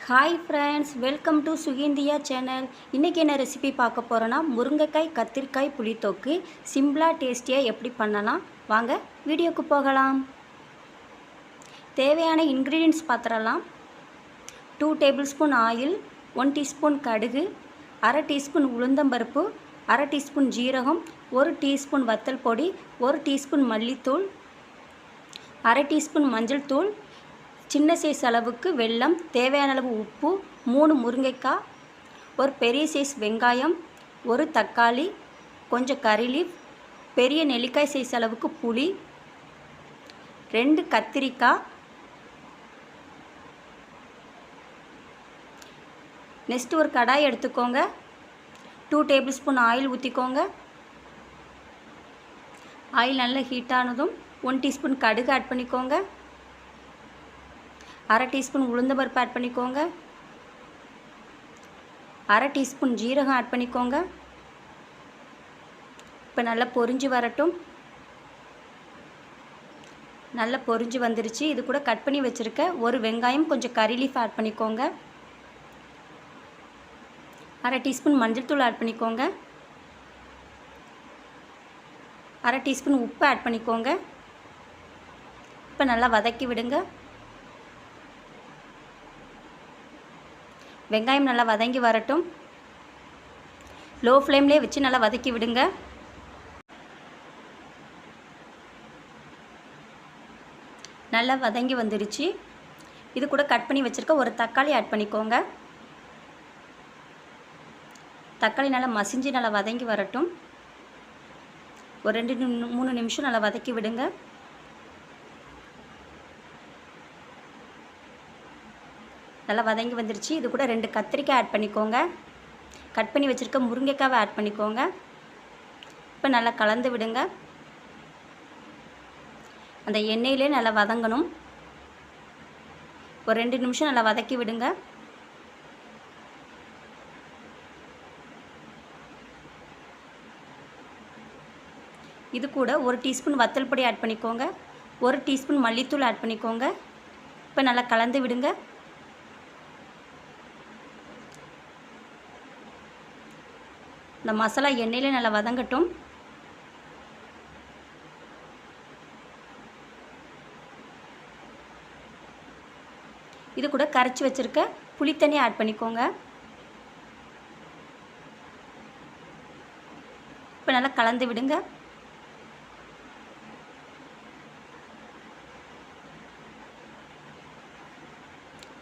Hi friends, welcome to Sukinthiya channel. இன்றைக்கி என்ன recipe பார்க்க போகிறோன்னா முருங்கைக்காய் கத்திரிக்காய் புளித்தொக்கு சிம்பிளாக டேஸ்டியாக எப்படி பண்ணலாம் வாங்க வீடியோக்கு போகலாம். தேவையான இன்க்ரீடியன்ட்ஸ் பார்த்துடலாம். 2 டேபிள் ஸ்பூன் ஆயில், 1 டீஸ்பூன் கடுகு, அரை டீஸ்பூன் உளுந்தம்பருப்பு, அரை டீஸ்பூன் ஜீரகம், 1 டீஸ்பூன் வத்தல் பொடி, 1 டீஸ்பூன் மல்லித்தூள், அரை டீஸ்பூன் மஞ்சள் தூள், சின்ன சைஸ் அளவுக்கு வெல்லம், தேவையான அளவு உப்பு, 3 முருங்கைக்காய், ஒரு பெரிய சைஸ் வெங்காயம், ஒரு தக்காளி, கொஞ்சம் கறி லீஃப், பெரிய நெல்லிக்காய் சைஸ் அளவுக்கு புளி, 2 கத்திரிக்காய். நெக்ஸ்ட் ஒரு கடாய் எடுத்துக்கோங்க. 2 டேபிள் ஸ்பூன் ஆயில் ஊற்றிக்கோங்க. ஆயில் நல்லா ஹீட் ஆனதும் 1 டீஸ்பூன் கடுகு ஆட் பண்ணிக்கோங்க. அரை டீஸ்பூன் உளுந்தம்பருப்பு ஆட் பண்ணிக்கோங்க. அரை டீஸ்பூன் ஜீரகம் ஆட் பண்ணிக்கோங்க. இப்போ நல்லா பொரிஞ்சு வரட்டும். நல்லா பொரிஞ்சு வந்துருச்சு. இது கூட கட் பண்ணி வச்சுருக்க ஒரு வெங்காயம், கொஞ்சம் கறி லீஃப் ஆட் பண்ணிக்கோங்க. அரை டீஸ்பூன் மஞ்சள் தூள் ஆட் பண்ணிக்கோங்க. அரை டீஸ்பூன் உப்பு ஆட் பண்ணிக்கோங்க. இப்போ நல்லா வதக்கி விடுங்க. வெங்காயம் நல்லா வதங்கி வரட்டும். லோ ஃப்ளேம்லேயே வச்சு நல்லா வதக்கி விடுங்க. நல்லா வதங்கி வந்துருச்சு. இது கூட கட் பண்ணி வச்சுருக்க ஒரு தக்காளி ஆட் பண்ணிக்கோங்க. தக்காளி நல்லா மசிஞ்சு நல்லா வதங்கி வரட்டும். ஒரு 2-3 நிமிஷம் நல்லா வதக்கி விடுங்க. நல்லா வதங்கி வந்துருச்சு. இது கூட 2 கத்திரிக்காய் ஆட் பண்ணிக்கோங்க. கட் பண்ணி வச்சுருக்க முருங்கைக்காவை ஆட் பண்ணிக்கோங்க. இப்போ நல்லா கலந்து விடுங்க. அந்த எண்ணெயிலே நல்லா வதங்கணும். ஒரு 2 நிமிஷம் நல்லா வதக்கி விடுங்க. இது கூட 1 டீஸ்பூன் வத்தல் பொடி ஆட் பண்ணிக்கோங்க. 1 டீஸ்பூன் மல்லித்தூள் ஆட் பண்ணிக்கோங்க. இப்போ நல்லா கலந்து விடுங்க. இந்த மசாலா எண்ணெயிலே நல்லா வதங்கட்டும். இது கூட கரைச்சி வச்சுருக்க புளித்தண்ணி ஆட் பண்ணிக்கோங்க. இப்போ நல்லா கலந்து விடுங்க.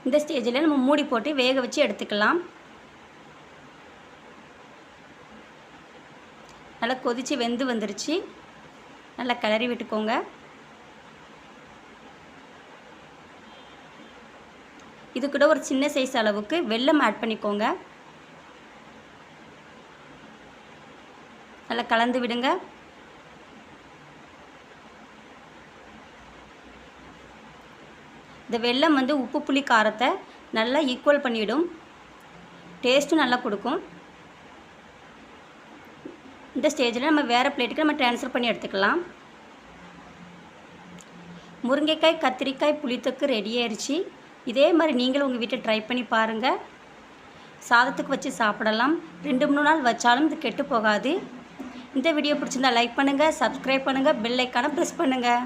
இந்த ஸ்டேஜில் நம்ம மூடி போட்டு வேக வச்சு எடுத்துக்கலாம். நல்லா கொதித்து வெந்து வந்துருச்சு. நல்லா கிளறி விட்டுக்கோங்க. இது கூட ஒரு சின்ன சைஸ் அளவுக்கு வெல்லம் ஆட் பண்ணிக்கோங்க. நல்லா கலந்து விடுங்க. இந்த வெல்லம் உப்பு புளி காரத்தை நல்லா ஈக்குவல் பண்ணிவிடும். டேஸ்ட்டும் நல்லா கொடுக்கும். இந்த ஸ்டேஜில் நம்ம வேறு பிளேட்டுக்கு நம்ம ட்ரான்ஸ்ஃபர் பண்ணி எடுத்துக்கலாம். முருங்கைக்காய் கத்திரிக்காய் புளித்தொக்கு ரெடி ஆயிடுச்சு. இதே மாதிரி நீங்களும் உங்கள் வீட்டை ட்ரை பண்ணி பாருங்கள். சாதத்துக்கு வச்சு சாப்பிடலாம். 2-3 நாள் வச்சாலும் இது கெட்டு போகாது. இந்த வீடியோ பிடிச்சிருந்தால் லைக் பண்ணுங்கள், சப்ஸ்கிரைப் பண்ணுங்கள், பெல் ஐக்கானை ப்ரெஸ் பண்ணுங்கள்.